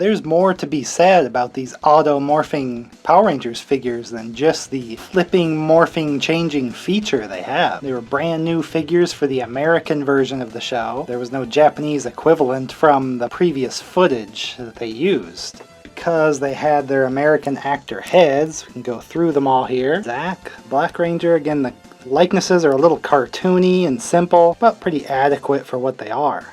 There's more to be said about these auto morphing Power Rangers figures than just the flipping, morphing, changing feature they have. They were brand new figures for the American version of the show. There was no Japanese equivalent from the previous footage that they used. Because they had their American actor heads, we can go through them all here. Zack, Black Ranger, again the likenesses are a little cartoony and simple, but pretty adequate for what they are.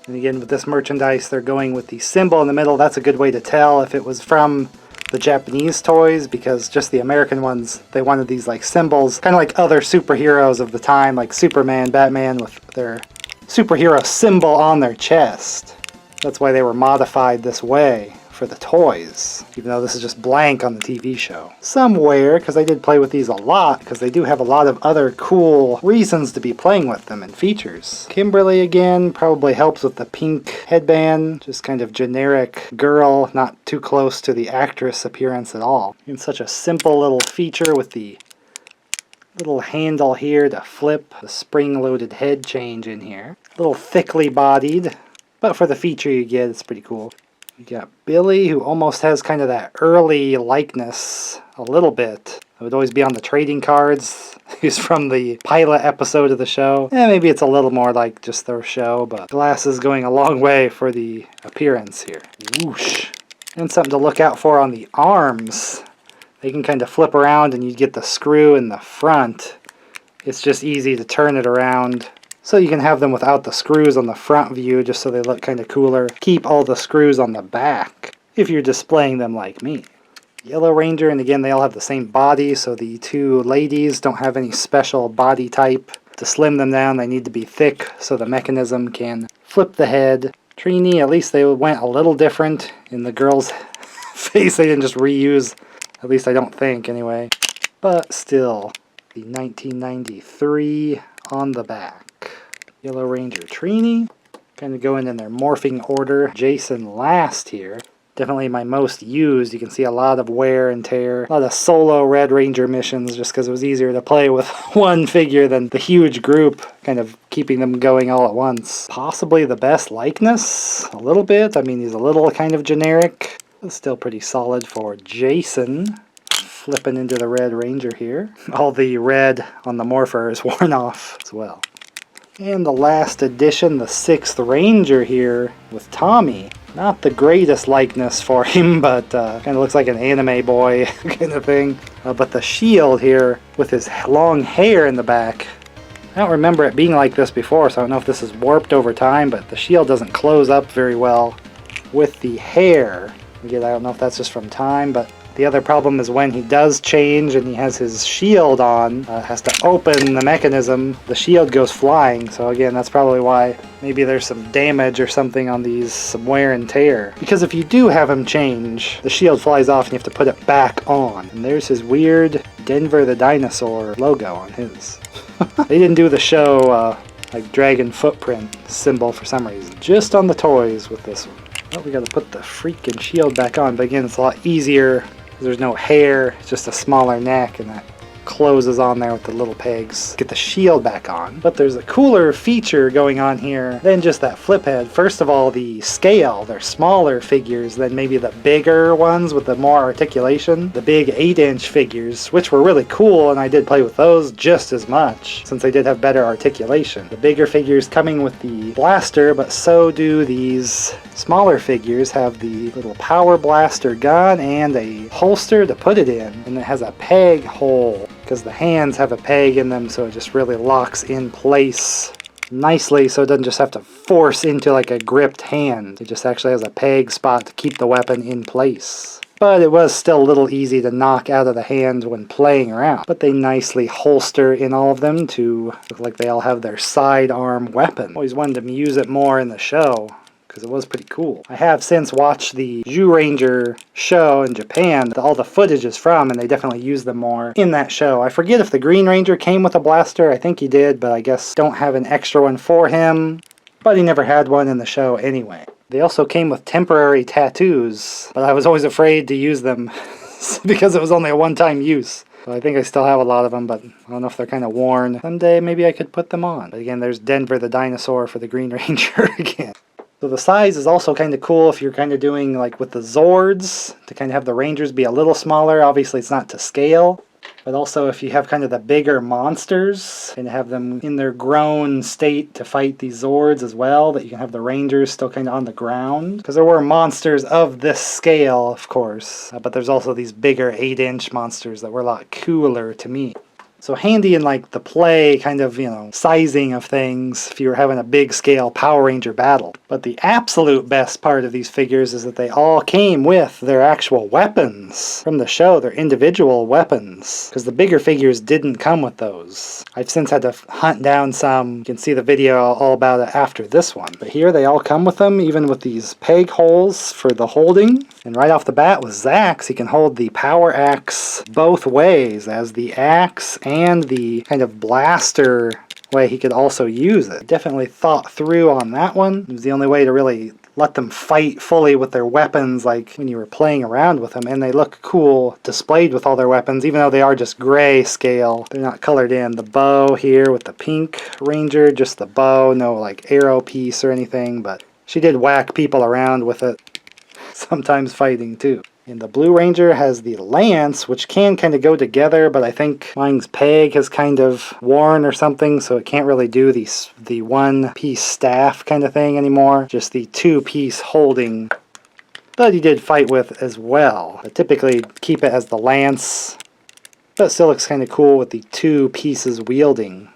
And again, with this merchandise, they're going with the symbol in the middle. That's a good way to tell if it was from the Japanese toys, because just the American ones, they wanted these like symbols, kind of like other superheroes of the time, like Superman, Batman, with their superhero symbol on their chest. That's why they were modified this way for the toys, even though this is just blank on the TV show. Somewhere, because I did play with these a lot, because they do have a lot of other cool reasons to be playing with them and features. Kimberly again probably helps with the pink headband, just kind of generic girl, not too close to the actress appearance at all. And such a simple little feature with the little handle here to flip the spring-loaded head change in here. A little thickly bodied, but for the feature you get, it's pretty cool. You got Billy, who almost has kind of that early likeness, a little bit. It would always be on the trading cards. He's from the pilot episode of the show. Maybe it's a little more like just their show, but glasses going a long way for the appearance here. Whoosh. And something to look out for on the arms. They can kind of flip around and you get the screw in the front. It's just easy to turn it around. So you can have them without the screws on the front view just so they look kind of cooler. Keep all the screws on the back if you're displaying them like me. Yellow Ranger, and again they all have the same body, so the two ladies don't have any special body type. To slim them down they need to be thick so the mechanism can flip the head. Trini, at least they went a little different in the girl's face. They didn't just reuse, at least I don't think anyway. But still, the 1993 on the back. Yellow Ranger Trini, kind of going in their morphing order. Jason last here. Definitely my most used. You can see a lot of wear and tear. A lot of solo Red Ranger missions just because it was easier to play with one figure than the huge group, kind of keeping them going all at once. Possibly the best likeness, a little bit. I mean, he's a little kind of generic, but still pretty solid for Jason. Flipping into the Red Ranger here. All the red on the morpher is worn off as well. And the last edition, the 6th Ranger here with Tommy. Not the greatest likeness for him, but kind of looks like an anime boy kind of thing. But the shield here with his long hair in the back. I don't remember it being like this before, so I don't know if this is warped over time, but the shield doesn't close up very well with the hair. Again, I don't know if that's just from time, but the other problem is when he does change and he has his shield on, has to open the mechanism, the shield goes flying. So again, that's probably why maybe there's some damage or something on these, some wear and tear. Because if you do have him change, the shield flies off and you have to put it back on. And there's his weird Denver the Dinosaur logo on his. They didn't do the show like dragon footprint symbol for some reason. Just on the toys with this one. Oh, we gotta put the freaking shield back on, but again, it's a lot easier. There's no hair, it's just a smaller neck, and that closes on there with the little pegs. Get the shield back on. But there's a cooler feature going on here than just that flip head. First of all, the scale. They're smaller figures than maybe the bigger ones with the more articulation. The big 8-inch figures, which were really cool, and I did play with those just as much, since they did have better articulation. The bigger figures coming with the blaster, but so do these smaller figures have the little power blaster gun and a holster to put it in, and it has a peg hole because the hands have a peg in them, so it just really locks in place nicely, so it doesn't just have to force into like a gripped hand. It just actually has a peg spot to keep the weapon in place. But it was still a little easy to knock out of the hand when playing around. But they nicely holster in all of them to look like they all have their sidearm weapon. Always wanted to use it more in the show, because it was pretty cool. I have since watched the Zyuranger show in Japan that all the footage is from, and they definitely use them more in that show. I forget if the Green Ranger came with a blaster. I think he did, but I guess don't have an extra one for him. But he never had one in the show anyway. They also came with temporary tattoos, but I was always afraid to use them because it was only a one-time use. So I think I still have a lot of them, but I don't know if they're kind of worn. Someday maybe I could put them on. But again, there's Denver the Dinosaur for the Green Ranger again. So the size is also kind of cool if you're kind of doing like with the Zords, to kind of have the Rangers be a little smaller. Obviously it's not to scale. But also if you have kind of the bigger monsters and have them in their grown state to fight these Zords as well, that you can have the Rangers still kind of on the ground. Because there were monsters of this scale, of course, but there's also these bigger 8-inch monsters that were a lot cooler to me. So handy in like the play kind of, sizing of things if you were having a big scale Power Ranger battle. But the absolute best part of these figures is that they all came with their actual weapons from the show, their individual weapons. Because the bigger figures didn't come with those. I've since had to hunt down some. You can see the video all about it after this one. But here they all come with them, even with these peg holes for the holding. And right off the bat with Zax, he can hold the power axe both ways, as the axe and the kind of blaster way he could also use it. Definitely thought through on that one. It was the only way to really let them fight fully with their weapons, like when you were playing around with them, and they look cool displayed with all their weapons, even though they are just gray scale. They're not colored in. The bow here with the pink Ranger, just the bow, no like arrow piece or anything, but she did whack people around with it. Sometimes fighting too. And the Blue Ranger has the lance, which can kind of go together, but I think mine's peg has kind of worn or something, so it can't really do the one-piece staff kind of thing anymore. Just the two-piece holding that he did fight with as well. I typically keep it as the lance, but it still looks kind of cool with the two pieces wielding.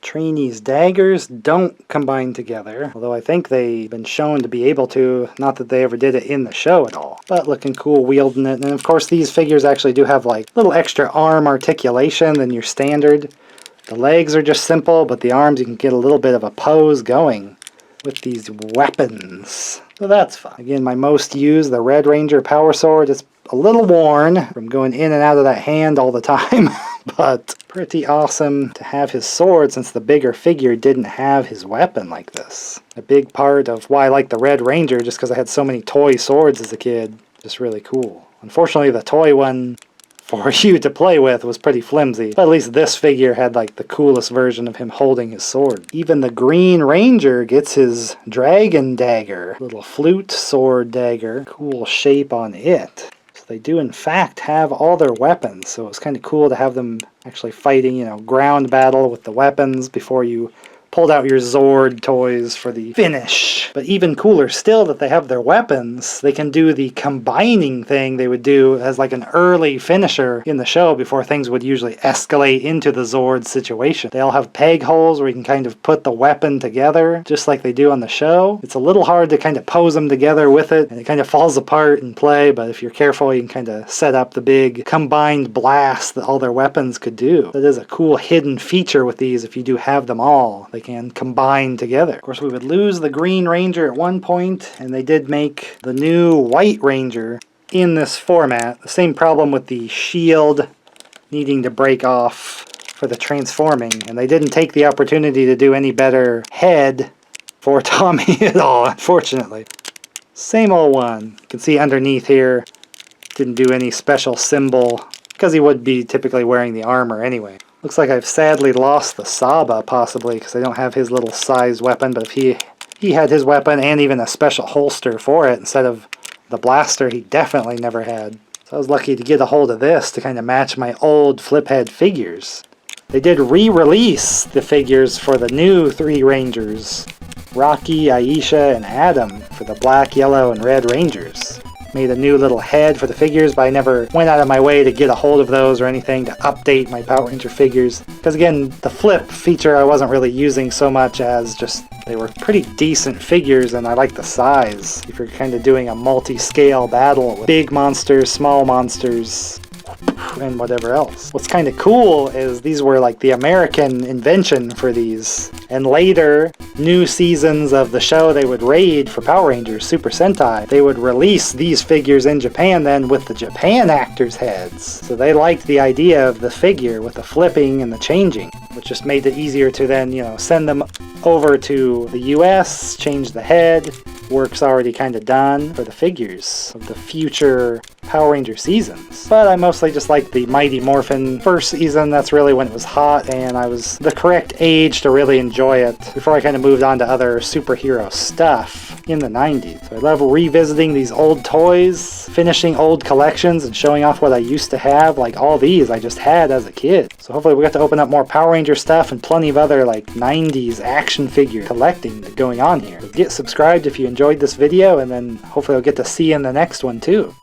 Trini's daggers don't combine together, although I think they've been shown to be able to, not that they ever did it in the show at all. But looking cool wielding it, and of course these figures actually do have like little extra arm articulation than your standard. The legs are just simple, but the arms you can get a little bit of a pose going with these weapons. So that's fun. Again, my most used, the Red Ranger Power Sword, is a little worn from going in and out of that hand all the time, but pretty awesome to have his sword since the bigger figure didn't have his weapon like this. A big part of why I like the Red Ranger, just because I had so many toy swords as a kid. Just really cool. Unfortunately, the toy one for you to play with was pretty flimsy, but at least this figure had like the coolest version of him holding his sword. Even the Green Ranger gets his dragon dagger, little flute sword dagger. Cool shape on it. They do in fact have all their weapons, so it's kind of cool to have them actually fighting, ground battle with the weapons before you pulled out your Zord toys for the finish. But even cooler still that they have their weapons, they can do the combining thing they would do as like an early finisher in the show before things would usually escalate into the Zord situation. They all have peg holes where you can kind of put the weapon together, just like they do on the show. It's a little hard to kind of pose them together with it, and it kind of falls apart in play, but if you're careful you can kind of set up the big combined blast that all their weapons could do. That is a cool hidden feature with these if you do have them all. They can combine together. Of course, we would lose the Green Ranger at one point, and they did make the new White Ranger in this format. The same problem with the shield needing to break off for the transforming, and they didn't take the opportunity to do any better head for Tommy at all, unfortunately. Same old one. You can see underneath here, didn't do any special symbol, because he would be typically wearing the armor anyway. Looks like I've sadly lost the Saba, possibly, because I don't have his little size weapon, but if he had his weapon and even a special holster for it instead of the blaster he definitely never had. So I was lucky to get a hold of this to kind of match my old fliphead figures. They did re-release the figures for the new three Rangers, Rocky, Aisha, and Adam, for the black, yellow, and red Rangers. Made a new little head for the figures, but I never went out of my way to get a hold of those or anything to update my Power Ranger figures. Because again, the flip feature I wasn't really using so much as just they were pretty decent figures, and I like the size. If you're kind of doing a multi-scale battle with big monsters, small monsters, and whatever else. What's kind of cool is these were like the American invention for these, and later new seasons of the show they would raid for Power Rangers Super Sentai, they would release these figures in Japan then with the Japan actors' heads. So they liked the idea of the figure with the flipping and the changing, which just made it easier to then, send them over to the US, change the head. Work's already kind of done for the figures of the future Power Ranger seasons. But I mostly just like the Mighty Morphin first season. That's really when it was hot and I was the correct age to really enjoy it before I kind of moved moved on to other superhero stuff in the 90s. So I love revisiting these old toys, finishing old collections, and showing off what I used to have. Like all these I just had as a kid. So hopefully we get to open up more Power Ranger stuff and plenty of other like 90s action figure collecting going on here. Get subscribed if you enjoyed this video, and then hopefully I'll get to see you in the next one too.